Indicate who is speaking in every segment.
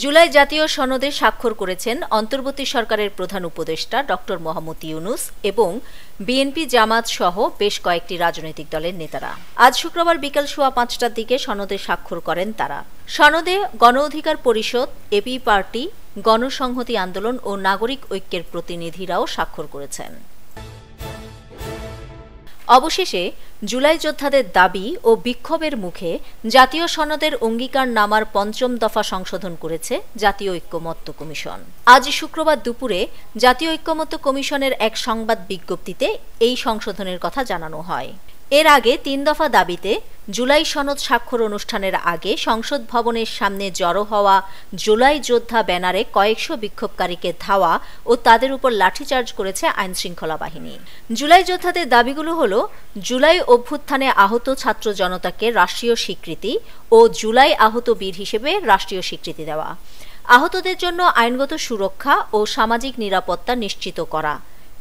Speaker 1: জুলাই জাতীয় সনদে স্বাক্ষর করেছেন অন্তর্বর্তী সরকারের প্রধান উপদেষ্টা ডক্টর মোহাম্মদ ইউনূস এবং বিএনপি জামাত সহ বেশ কয়েকটি রাজনৈতিক দলের নেতারা। আজ শুক্রবার বিকেল 5:15টার দিকে সনদে স্বাক্ষর করেন তারা। সনদে গণ অধিকার পরিষদ, এবি পার্টি, গণসংহতি আন্দোলন ও নাগরিক ঐক্যের প্রতিনিধিরাও স্বাক্ষর করেছেন। অবশেষে জুলাই যোদ্ধাদের দাবি ও বিক্ষোভের মুখে জাতীয় সনদের অঙ্গীকারনামার ৫ম দফা সংশোধন করেছে জাতীয় ঐক্যমত্য কমিশন। আজ শুক্রবার দুপুরে জাতীয় ঐক্যমত্য কমিশনের এক সংবাদ বিজ্ঞপ্তিতে এই সংশোধনের কথা জানানো হয়। এর আগে ৩ দফা দাবিতে জুলাই সনদ স্বাক্ষর অনুষ্ঠানের আগে সংসদ ভবনের সামনে জড়ো হওয়া জুলাই যোদ্ধা ব্যানারে কয়েকশো বিক্ষোভকারীকে ধাওয়া ও তাদের উপর লাঠিচার্জ করেছে আইনশৃঙ্খলা বাহিনী। জুলাই যোদ্ধাদের দাবিগুলো হল জুলাই অভ্যুত্থানে আহত ছাত্র জনতাকে রাষ্ট্রীয় স্বীকৃতি ও জুলাই আহত বীর হিসেবে রাষ্ট্রীয় স্বীকৃতি দেওয়া, আহতদের জন্য আইনগত সুরক্ষা ও সামাজিক নিরাপত্তা নিশ্চিত করা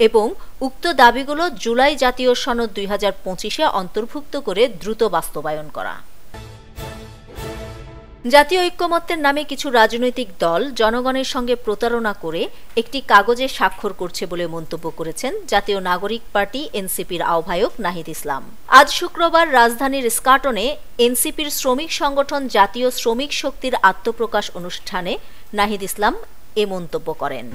Speaker 1: এবং উক্ত দাবিগুলো জুলাই জাতীয় সনদ ২০২৫-এ অন্তর্ভুক্ত করে দ্রুত বাস্তবায়ন করা। জাতীয় ঐক্যমত্যের নামে কিছু রাজনৈতিক দল জনগণের সঙ্গে প্রতারণা করে একটি কাগজে স্বাক্ষর করছে বলে মন্তব্য করেছেন জাতীয় নাগরিক পার্টি এনসিপির আহ্বায়ক নাহিদ ইসলাম। আজ শুক্রবার রাজধানীর স্কাটনে এনসিপির শ্রমিক সংগঠন জাতীয় শ্রমিক শক্তির আত্মপ্রকাশ অনুষ্ঠানে নাহিদ ইসলাম এ মন্তব্য করেন।